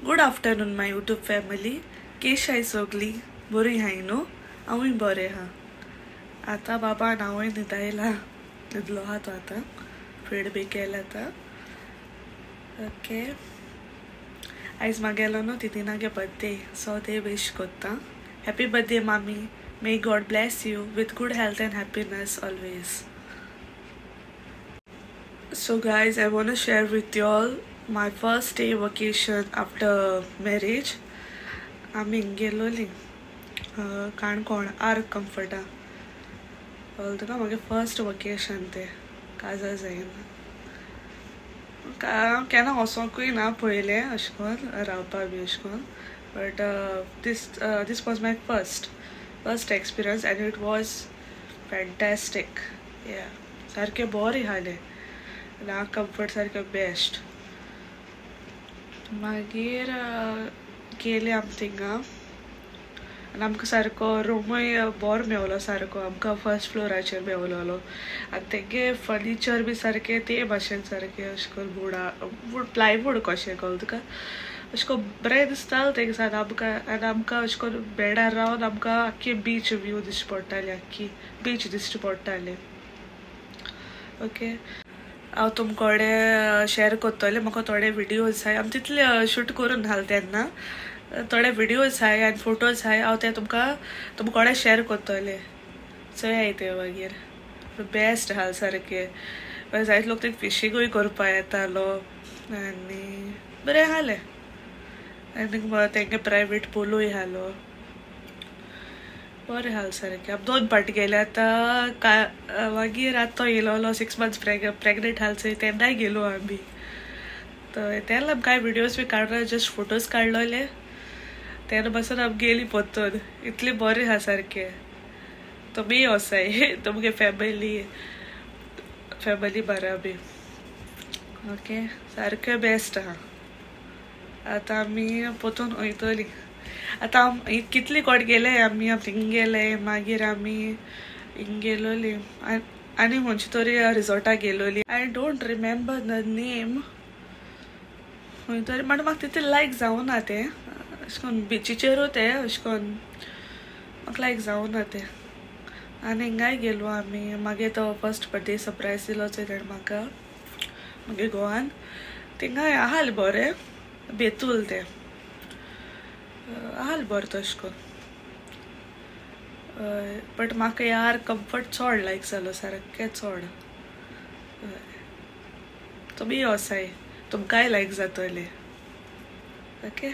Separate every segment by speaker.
Speaker 1: Good afternoon my YouTube family. केश आय सगली बरी हाय न्हू? हांवूय बरें हा. आतां बाबा हांवूय न्हिदायला, न्हिदलो हा तो आतां, फीड बी केला आतां. ओके, आयज म्हागेलो न्हू तितीनागे बर्थडे, सो ते विश कोत्ता. हॅपी बर्थडे मामी. May God bless you with good health and happiness always. So guys, I want to share with you all my first day vacation after marriage. आमी हिंग गेलोली Canacona arc कम्फर्टा. तुका मागे first vacation ते काजा जायन. केन्ना वचोंकूय ना पयलें अशें करून रावपा बी अशें करून, but this was my first experience and it was fantastic. Yeah, सारकें बरें हालें. ना कम्फर्ट सारकें बेस्ट. मागीर गेले आमी थिंगा आनी आमकां सारको रूमूय बरो मेवलो सारको. आमकां फर्स्ट फ्लोराचेर मेवलोलो आनी तेगे फर्निचर बी सारकें ते भाशेन सारकें अशें करून वूड प्लायवूड कशें कळ्ळें तुका. अशें करून बरें दिसतालें तेगे सावन आमकां. आनी आमकां अशें करून बेडार रावन आमकां आख्खी बीच व्यू दिश्टी पडटाली, आख्खी बीच दिश्टी पडटाली. ओके, हांव तुमकोडे शेअर कोत्तोलें. म्हाका थोडे विडियोज आहाय, आमी तितले शूट करून नाहले तेन्ना. थोडे विडियोज आहाय आनी फोटोज आहाय, हांव ते तुमकोडे शेअर कोत्तोलें. चोयाय ते मागीर. बेस्ट आहा सारकें. जायते लोक ते फिशींगूय करपा येतालो आनी बरें आहालें. आनी तेंगे प्रायवेट पुलूय आहालो. बरें आहालें सारकें. आमी 2 फावटी गेले आतां. मागीर आतां येयलोलो 6 months प्रेग्नेंट आहाल चोय तेन्नाय गेलो आमी. तेन्ना कांय विडियोज बी काडलो, जस्ट फोटोज काडलोले. तेन्ना पासून आमी गेली पोत्तून. इतलें बरें आहा सारकें. तुमी वोसाय तुमगे फॅमिली बारा बी. ओके, सारकें बेस्ट आहा. आतां आमी पोतून वयतली. आतां कितली कोट गेले आमी थिंग गेले. मागीर आमी हिंग गेलोली आनी खंयची तरी रिजॉर्टाक गेलोली. I don't remember the name. खंय तरी म्हाका तितलें लायक जावना तें. अशें करून बिचीचेरूच ते अशें करून म्हाका लायक जावना तें. आनी हिंगाय गेलो आमी. मागीर तो फर्स्ट बर्थडे सरप्रायज दिलो चोय तेणें म्हाका मागीर गोवान. थिंगाय आहालें बरें. बेतूल तें आहालें बरें तशें करून. बट म्हाका यार कम्फर्ट चोड लायक जालो, सारकें चोड. तुमी वोसाय, तुमकांय लायक जातोलें. ओके.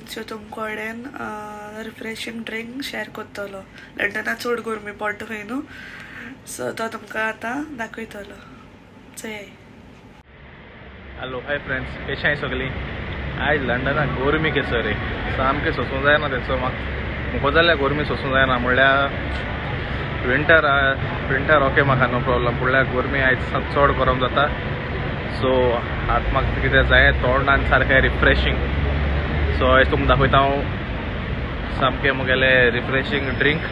Speaker 1: सो तुमकोडेन रिफ्रेशिंग ड्रिंक शेअर करतलो. लंडनात चड गोरमी पडटा खंय न्हू, सो तो तुमकां आतां दाखयतलो. चल.
Speaker 2: हॅलो हाय फ्रेंड्स, कशें आहाय सगळीं? आयज लंडनाक गोरमी केसो रे, सामकें सोसूंक जायना तेचो. म्हाका जाल्यार गोरमी सोसूंक जायना. म्हणल्यार विंटर ओके म्हाका नो प्रॉब्लम, म्हणल्यार गोरमी आयज चड गरम जाता. सो आतां म्हाका कितें जाय तोंडान सारकें रिफ्रेशींग. सो आयज तुमकां दाखयता हांव सामकें मुगेलें refreshing drink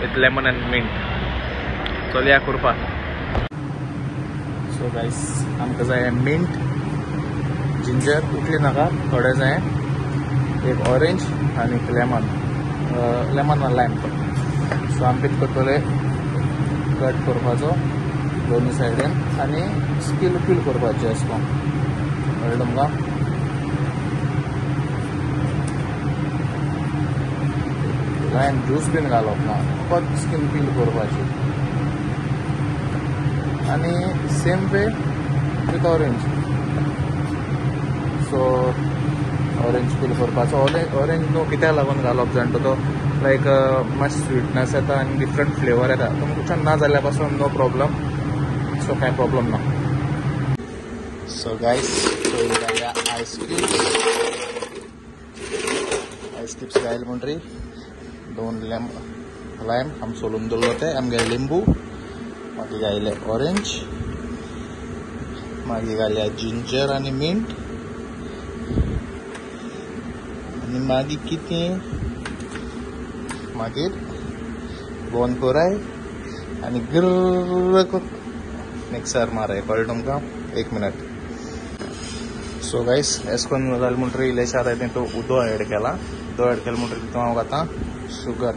Speaker 2: with lemon and mint. चलया करपा. सो गायस, आमकां जाय मिंट, जिंजर इतली नाका, थोडे जाय, एक ऑरेंज आनी एक लेमन ना लायम. सो आमी कितें करतले, कट करपाचो दोनी सायडीन आनी स्कील फील करपाचें अशें करून. कळ्ळें तुमकां? लायम ज्यूस बीन घालप ना, फकत स्कीन फील करपाची. आनी same way with orange. So orange feel करपाचो. ऑरेंज न्हू कित्याक लागून घालप जाणा तो, लायक मातशें स्वीटनेस येता आनी डिफरंट फ्लेवर येता. तुमकां ना जाल्यार पासून नो प्रॉब्लम. सो कांय प्रॉब्लम ना. सो गायस, घालया आयस क्यूब्स घायल म्हणटरी 2 लायम आमी सोलून दवरलो ते, आमगे लिंबू, मागीर घायले ऑरेंज, मागीर घालया जिंजर आनी मिंट, आनी मागीर कितें, मागीर बॉन कोराय आनी गिर्र मिक्सर माराय. कळ्ळें तुमकां? 1 मिनट. सो गायस, एशें करून जालें म्हणटरी इल्लेशें आतां तितून उदक एड केलां. उदक एड केलें म्हणटरी तितून हांव घालतां शुगर.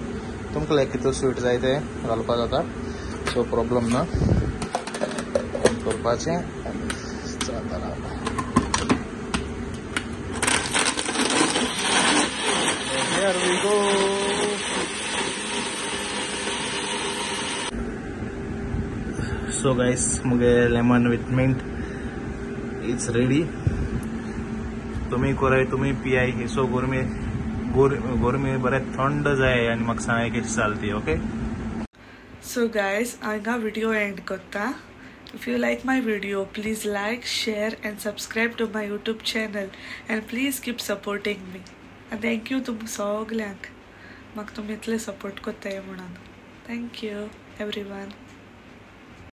Speaker 2: तुमकां लायक कितलो स्वीट जाय तें घालपा जाता. सो प्रॉब्लम ना. करपाचें जाता. Here we go. So guys, मुगे lemon with mint it's ready. तुम्ही कोराय, तुम्ही पियाय. सो गोरमी बरें थंड जाय आनी म्हाका सांगाय कशी जाली. ओके.
Speaker 1: So guys, हांगा video end करता. If you like my video, please like, share and subscribe to my YouTube channel and please keep supporting me. And thank you तुमकां सगल्यांक, म्हाका तुमी इतले सपोर्ट करताय म्हणून. Thank you everyone.